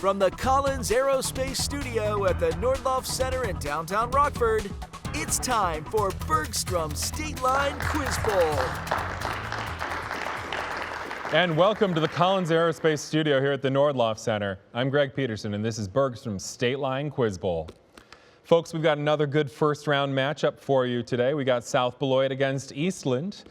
From the Collins Aerospace Studio at the Nordloff Center in downtown Rockford, it's time for Bergstrom's State Line Quiz Bowl. And welcome to the Collins Aerospace Studio here at the Nordloff Center. I'm Greg Peterson, and this is Bergstrom's State Line Quiz Bowl. Folks, we've got another good first-round matchup for you today. We got South Beloit against Eastland.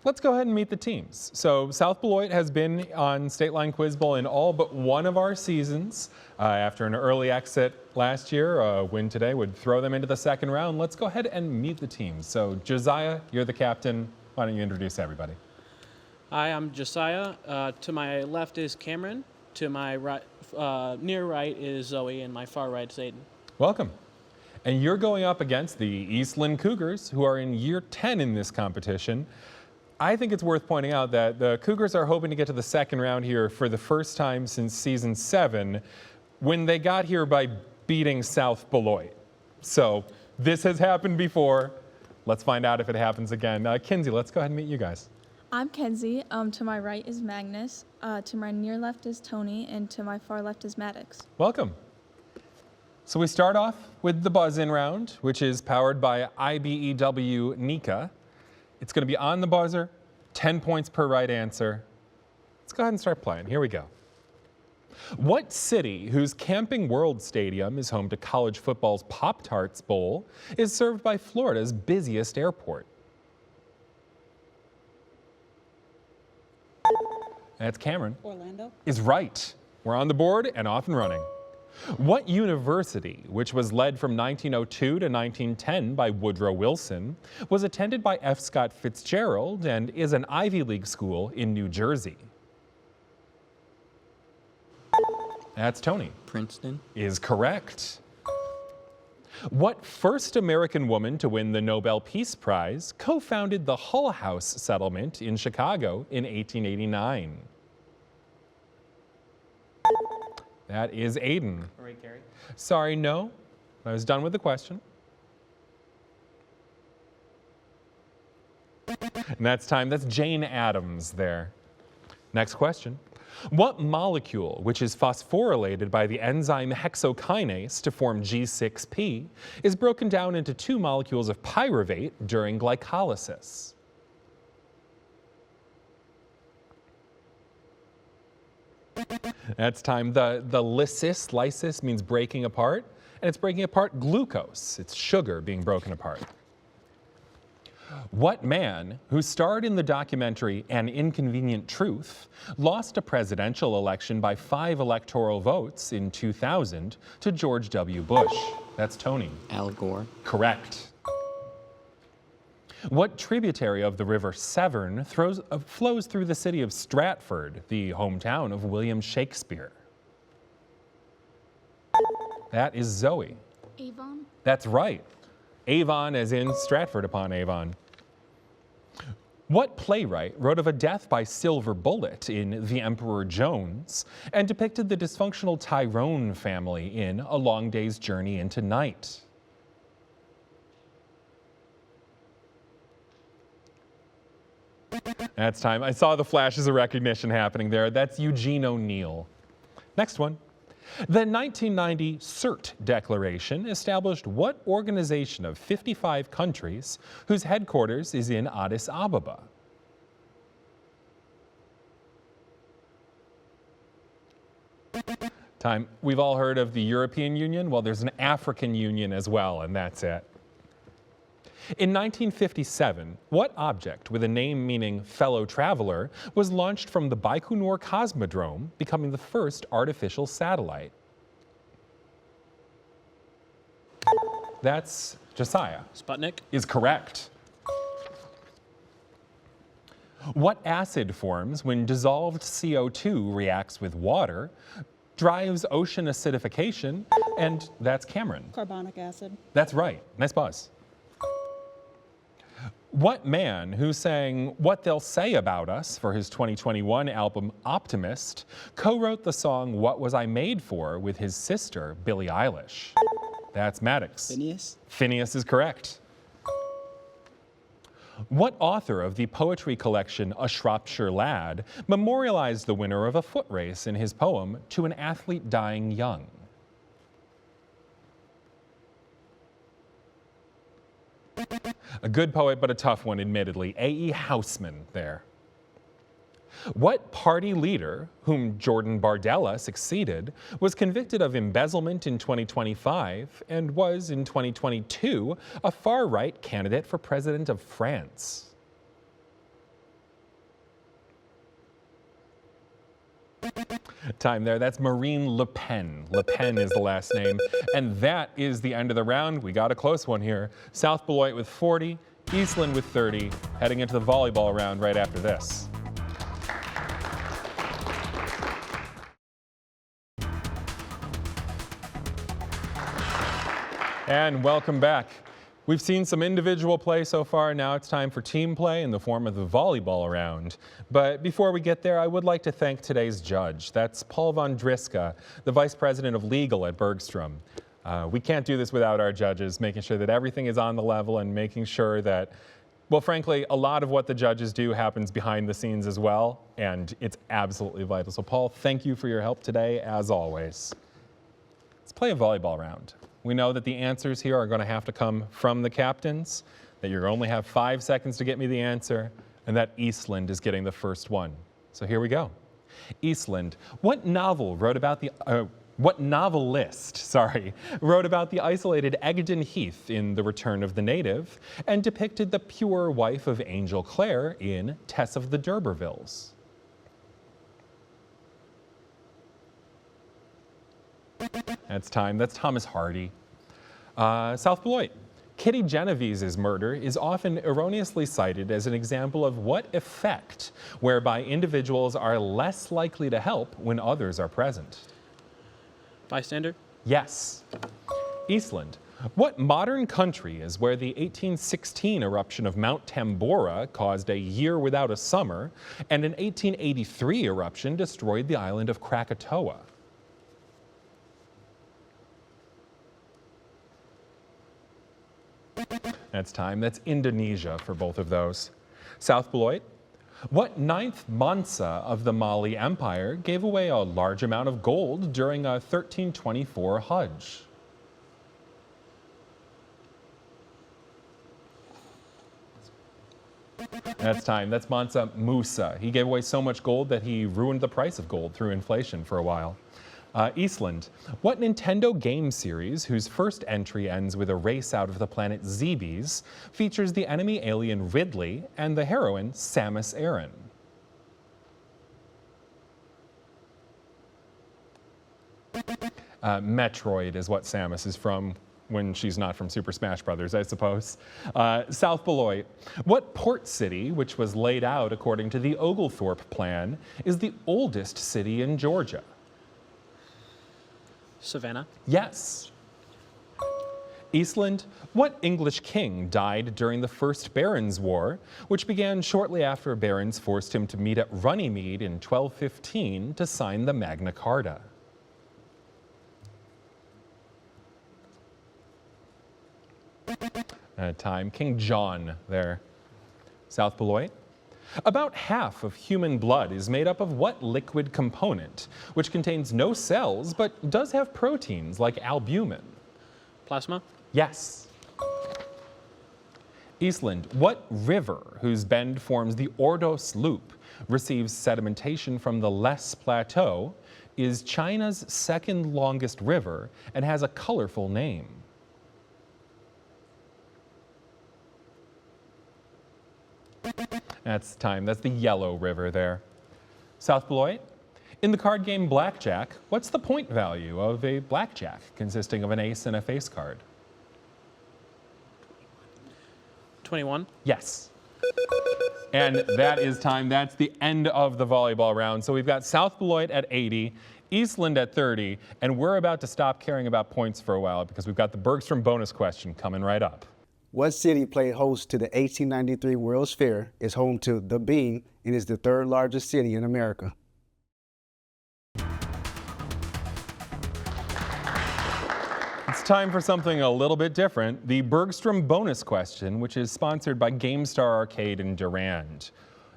Let's go ahead and meet the teams. So South Beloit has been on State Line Quiz Bowl in all but one of our seasons. After an early exit last year, a win today would throw them into the second round. Let's go ahead and meet the teams. So Josiah, you're the captain. Why don't you introduce everybody? Hi, I'm Josiah. To my left is Cameron. To my right, near right is Zoe, and my far right is Aiden. Welcome. And you're going up against the Eastland Cougars, who are in year 10 in this competition. I think it's worth pointing out that the Cougars are hoping to get to the second round here for the first time since season 7, when they got here by beating South Beloit. So this has happened before. Let's find out if it happens again. Kinsey, let's go ahead and meet you guys. I'm Kenzie. To my right is Magnus. To my near left is Tony, and to my far left is Maddox. Welcome. So we start off with the buzz-in round, which is powered by IBEW Nika. It's going to be on the buzzer, 10 points per right answer. Let's go ahead and start playing. Here we go. What city, whose Camping World Stadium is home to college football's Pop-Tarts Bowl, is served by Florida's busiest airport? That's Cameron. Orlando. Is right. We're on the board and off and running. What university, which was led from 1902 to 1910 by Woodrow Wilson, was attended by F. Scott Fitzgerald and is an Ivy League school in New Jersey? That's Tony. Princeton. Is correct. What first American woman to win the Nobel Peace Prize co-founded the Hull House settlement in Chicago in 1889? That is Aiden. Marie Carey. Sorry, no. I was done with the question. And that's time. That's Jane Addams there. Next question. What molecule, which is phosphorylated by the enzyme hexokinase to form G6P, is broken down into 2 molecules of pyruvate during glycolysis? That's time. The lysis means breaking apart, and it's breaking apart glucose. It's sugar being broken apart. What man, who starred in the documentary An Inconvenient Truth, lost a presidential election by 5 electoral votes in 2000 to George W. Bush? That's Tony. Al Gore. Correct. What tributary of the River Severn flows through the city of Stratford, the hometown of William Shakespeare? That is Zoe. Avon. That's right. Avon as in Stratford upon Avon. What playwright wrote of a death by silver bullet in The Emperor Jones and depicted the dysfunctional Tyrone family in A Long Day's Journey into Night? That's time. I saw the flashes of recognition happening there. That's Eugene O'Neill. Next one. The 1990 CERT Declaration established what organization of 55 countries whose headquarters is in Addis Ababa? Time. We've all heard of the European Union. Well, there's an African Union as well, and that's it. In 1957, what object with a name meaning fellow traveler was launched from the Baikonur Cosmodrome, becoming the first artificial satellite? That's Josiah. Sputnik. Is correct. What acid forms when dissolved CO2 reacts with water, drives ocean acidification, and that's Cameron. Carbonic acid. That's right. Nice buzz. What man who sang What They'll Say About Us for his 2021 album Optimist co-wrote the song What Was I Made For with his sister, Billie Eilish? That's Maddox. Phineas. Phineas is correct. What author of the poetry collection A Shropshire Lad memorialized the winner of a foot race in his poem To an Athlete Dying Young? A good poet, but a tough one, admittedly. A.E. Housman there. What party leader, whom Jordan Bardella succeeded, was convicted of embezzlement in 2025 and was, in 2022, a far-right candidate for president of France? Time there. That's Marine Le Pen. Le Pen is the last name. And that is the end of the round. We got a close one here. South Beloit with 40, Eastland with 30, heading into the volleyball round right after this. And welcome back. We've seen some individual play so far. Now it's time for team play in the form of the volleyball round. But before we get there, I would like to thank today's judge. That's Paul Von Driska, the Vice President of Legal at Bergstrom. We can't do this without our judges, making sure that everything is on the level and making sure that, well, frankly, a lot of what the judges do happens behind the scenes as well, and it's absolutely vital. So, Paul, thank you for your help today, as always. Let's play a volleyball round. We know that the answers here are going to have to come from the captains, that you only have 5 seconds to get me the answer, and that Eastland is getting the first one. So here we go. Eastland, what novelist wrote about the isolated Egdon Heath in The Return of the Native and depicted the pure wife of Angel Clare in Tess of the D'Urbervilles? That's time. That's Thomas Hardy. South Beloit. Kitty Genovese's murder is often erroneously cited as an example of what effect whereby individuals are less likely to help when others are present? Bystander? Yes. Eastland. What modern country is where the 1816 eruption of Mount Tambora caused a year without a summer and an 1883 eruption destroyed the island of Krakatoa? That's time. That's Indonesia for both of those. South Beloit. What ninth Mansa of the Mali Empire gave away a large amount of gold during a 1324 Hajj? That's time. That's Mansa Musa. He gave away so much gold that he ruined the price of gold through inflation for a while. Eastland. What Nintendo game series, whose first entry ends with a race out of the planet Zebes, features the enemy alien Ridley and the heroine Samus Aran? Metroid is what Samus is from when she's not from Super Smash Brothers, I suppose. South Beloit. What port city, which was laid out according to the Oglethorpe Plan, is the oldest city in Georgia? Savannah? Yes. Eastland. What English king died during the First Barons' War, which began shortly after barons forced him to meet at Runnymede in 1215 to sign the Magna Carta? Time. King John there. South Beloit. About half of human blood is made up of what liquid component, which contains no cells but does have proteins like albumin? Plasma? Yes. Eastland. What river, whose bend forms the Ordos Loop, receives sedimentation from the Les Plateau, is China's second longest river and has a colorful name? That's time. That's the Yellow River there. South Beloit. In the card game Blackjack, what's the point value of a blackjack consisting of an ace and a face card? 21. Yes. And that is time. That's the end of the volleyball round. So we've got South Beloit at 80, Eastland at 30, and we're about to stop caring about points for a while because we've got the Bergstrom bonus question coming right up. What city played host to the 1893 World's Fair, is home to The Bean, and is the third largest city in America? It's time for something a little bit different. The Bergstrom bonus question, which is sponsored by GameStar Arcade in Durand.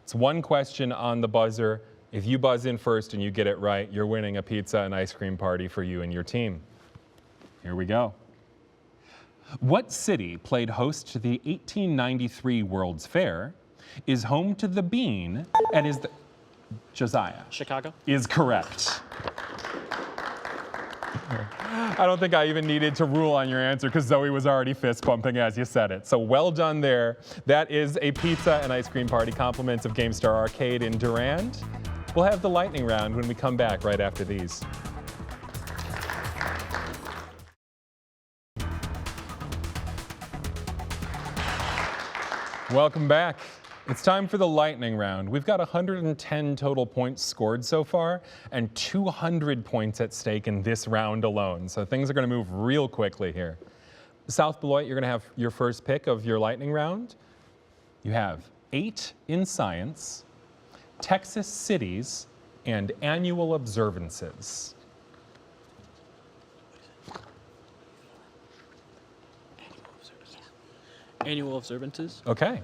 It's one question on the buzzer. If you buzz in first and you get it right, you're winning a pizza and ice cream party for you and your team. Here we go. What city played host to the 1893 World's Fair, is home to the Bean, and is the... Josiah. Chicago. Is correct. I don't think I even needed to rule on your answer because Zoe was already fist pumping as you said it. So well done there. That is a pizza and ice cream party, compliments of GameStar Arcade in Durand. We'll have the lightning round when we come back right after these. Welcome back. It's time for the lightning round. We've got 110 total points scored so far and 200 points at stake in this round alone. So things are going to move real quickly here. South Beloit, you're going to have your first pick of your lightning round. You have 8 in science, Texas cities, and annual observances. Annual observances. Okay.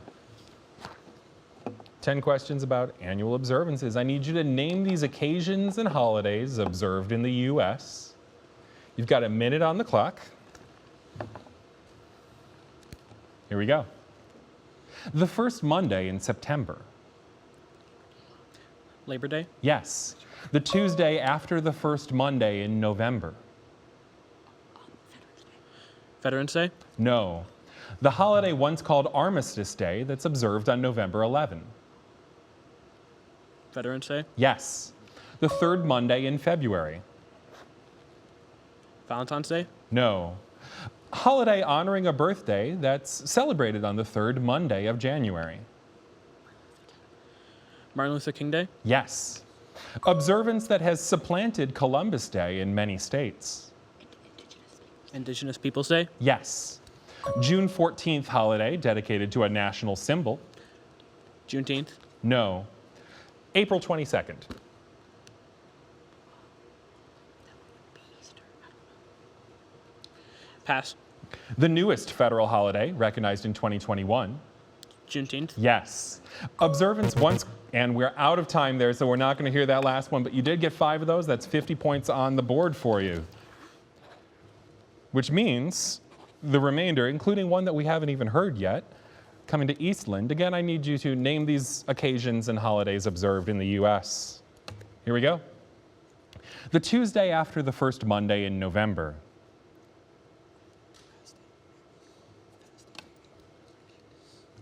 10 questions about annual observances. I need you to name these occasions and holidays observed in the U.S. You've got a minute on the clock. Here we go. The first Monday in September. Labor Day. Yes. The Tuesday after the first Monday in November. Veterans Day. No. The holiday once called Armistice Day that's observed on November 11. Veterans Day. Yes. The third Monday in February. Valentine's Day. No. Holiday honoring a birthday that's celebrated on the third Monday of January. Martin Luther King Day. Yes. Observance that has supplanted Columbus Day in many states. Indigenous Peoples Day. Yes. June 14th holiday dedicated to a national symbol. Juneteenth. No. April 22nd. Pass. The newest federal holiday recognized in 2021. Juneteenth. Yes. Observance once, and we're out of time there, so we're not going to hear that last one, but you did get 5 of those. That's 50 points on the board for you. Which means the remainder, including one that we haven't even heard yet, coming to Eastland. Again, I need you to name these occasions and holidays observed in the U.S. Here we go. The Tuesday after the first Monday in November.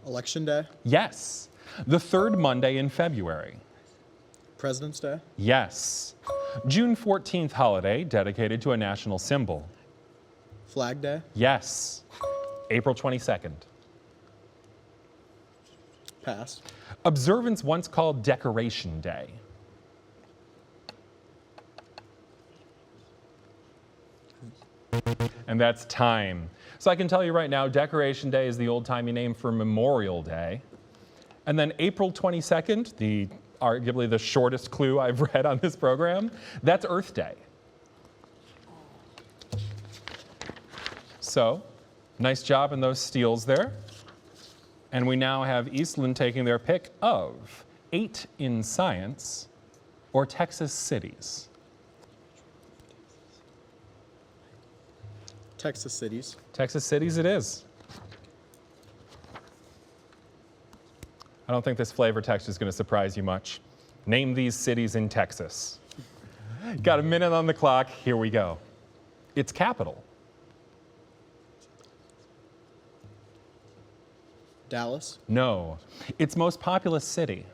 Election Day. Yes. The third Monday in February. President's Day. Yes. June 14th holiday dedicated to a national symbol. Flag Day. Yes. April 22nd. Pass. Observance once called Decoration Day. And that's time. So I can tell you right now, Decoration Day is the old-timey name for Memorial Day. And then April 22nd, arguably the shortest clue I've read on this program, that's Earth Day. So, nice job in those steals there. And we now have Eastland taking their pick of 8 in science or Texas cities. Texas cities. Texas cities it is. I don't think this flavor text is going to surprise you much. Name these cities in Texas. Got a minute on the clock. Here we go. Its capital. Dallas. No. Its most populous city.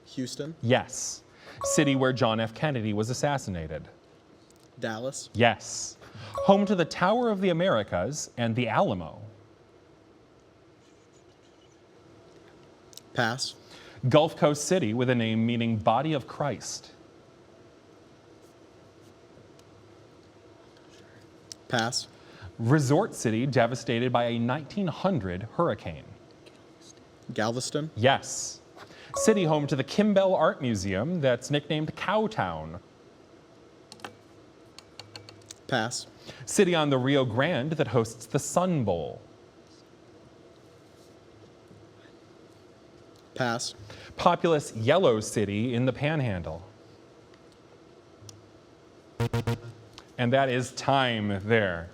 Houston. Yes. City where John F. Kennedy was assassinated. Dallas. Yes. Home to the Tower of the Americas and the Alamo. Pass. Gulf Coast City with a name meaning Body of Christ. Pass. Resort city devastated by a 1900 hurricane. Galveston. Yes. City home to the Kimbell Art Museum that's nicknamed Cowtown. Pass. City on the Rio Grande that hosts the Sun Bowl. Pass. Populous yellow city in the Panhandle. And that is time there,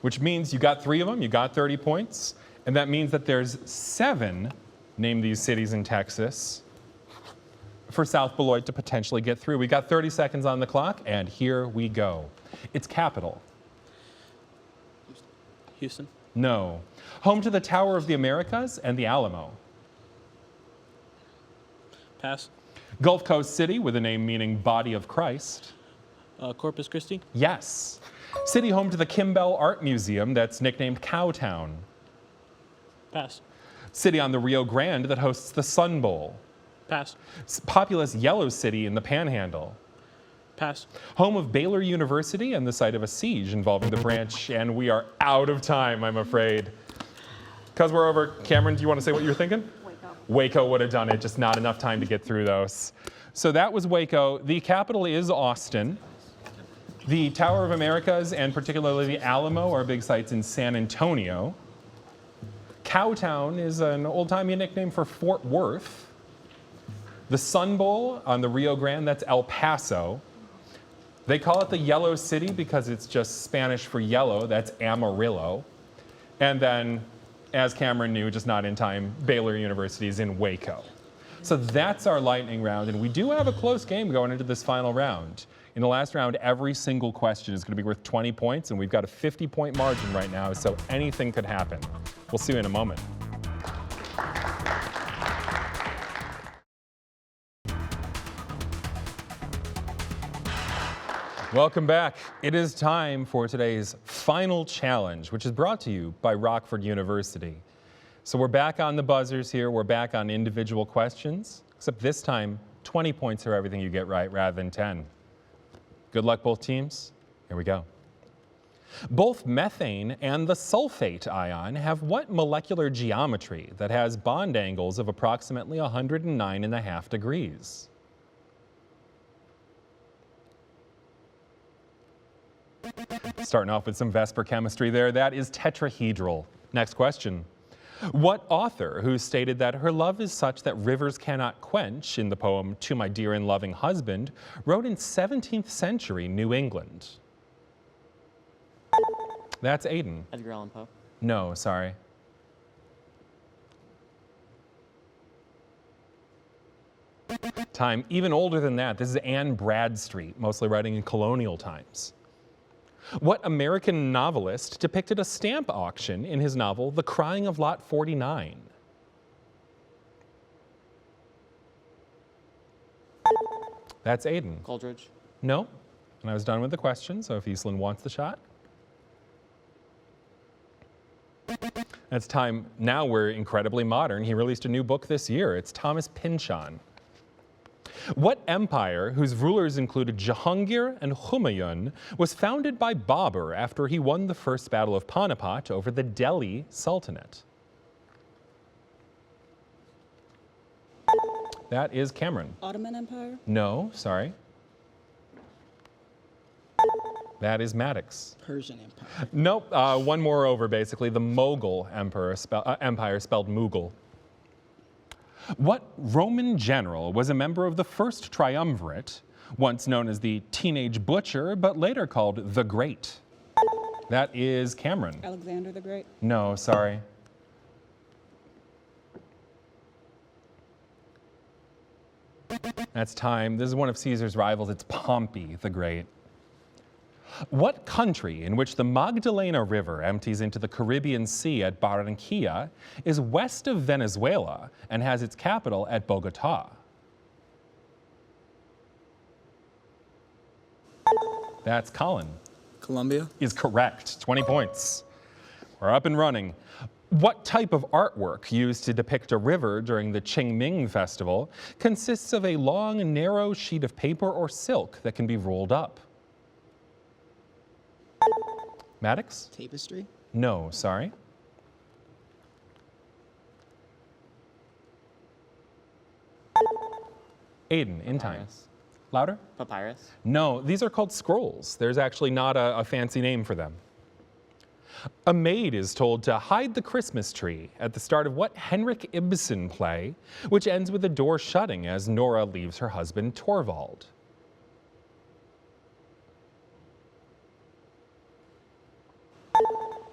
which means you got 3 of them, you got 30 points, and that means that there's 7, name these cities in Texas, for South Beloit to potentially get through. We got 30 seconds on the clock, and here we go. Its capital. Houston. No. Home to the Tower of the Americas and the Alamo. Pass. Gulf Coast city with a name meaning body of Christ. Corpus Christi. Yes. City home to the Kimbell Art Museum that's nicknamed Cowtown. Pass. City on the Rio Grande that hosts the Sun Bowl. Pass. Populous yellow city in the Panhandle. Pass. Home of Baylor University and the site of a siege involving the branch, and we are out of time, I'm afraid. Because we're over, Cameron, do you want to say what you're thinking? Waco would have done it, just not enough time to get through those. So that was Waco. The capital is Austin. The Tower of Americas and particularly the Alamo are big sites in San Antonio. Cowtown is an old-timey nickname for Fort Worth. The Sun Bowl on the Rio Grande, that's El Paso. They call it the Yellow City because it's just Spanish for yellow, that's Amarillo. And then, as Cameron knew, just not in time, Baylor University is in Waco. So that's our lightning round, and we do have a close game going into this final round. In the last round, every single question is going to be worth 20 points, and we've got a 50-point margin right now, so anything could happen. We'll see you in a moment. Welcome back. It is time for today's final challenge, which is brought to you by Rockford University. So we're back on the buzzers here. We're back on individual questions, except this time, 20 points for everything you get right rather than 10. Good luck, both teams. Here we go. Both methane and the sulfate ion have what molecular geometry that has bond angles of approximately 109.5 degrees? Starting off with some Vesper chemistry there, that is tetrahedral. Next question. What author, who stated that her love is such that rivers cannot quench in the poem To My Dear and Loving Husband, wrote in 17th century New England? That's Aiden. Edgar Allan Poe. No, sorry. Time even older than that. This is Anne Bradstreet, mostly writing in colonial times. What American novelist depicted a stamp auction in his novel The Crying of Lot 49? That's Aiden. Coleridge. No, and I was done with the question, so if Eastland wants the shot. That's time. Now we're incredibly modern. He released a new book this year. It's Thomas Pynchon. What empire, whose rulers included Jahangir and Humayun, was founded by Babur after he won the First Battle of Panipat over the Delhi Sultanate? That is Cameron. Ottoman Empire? No, sorry. That is Maddox. Persian Empire. Nope, one more over basically. The Mughal empire spelled Mughal. What Roman general was a member of the First Triumvirate, once known as the Teenage Butcher, but later called the Great? That is Cameron. Alexander the Great? No, sorry. That's time. This is one of Caesar's rivals. It's Pompey the Great. What country in which the Magdalena River empties into the Caribbean Sea at Barranquilla is west of Venezuela and has its capital at Bogota? That's Colin. Colombia. Is correct. 20 points. We're up and running. What type of artwork used to depict a river during the Qingming Festival consists of a long, narrow sheet of paper or silk that can be rolled up? Maddox? Tapestry? No, sorry. Aiden, in time. Louder? Papyrus. No, these are called scrolls. There's actually not a fancy name for them. A maid is told to hide the Christmas tree at the start of what Henrik Ibsen play, which ends with the door shutting as Nora leaves her husband Torvald?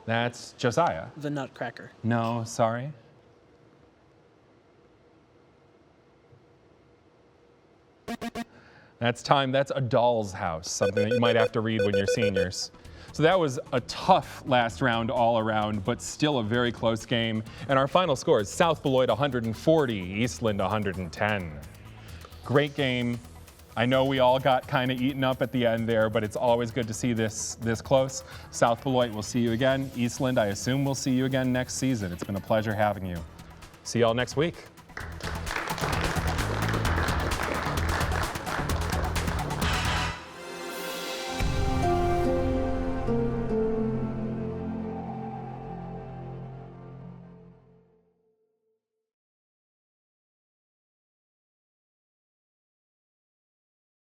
That's Josiah. The Nutcracker. No, sorry. That's time. That's A Doll's House, something that you might have to read when you're seniors. So that was a tough last round all around, but still a very close game. And our final score is South Beloit 140, Eastland 110. Great game. I know we all got kind of eaten up at the end there, but it's always good to see this close. South Beloit, we'll see you again. Eastland, I assume we'll see you again next season. It's been a pleasure having you. See y'all next week.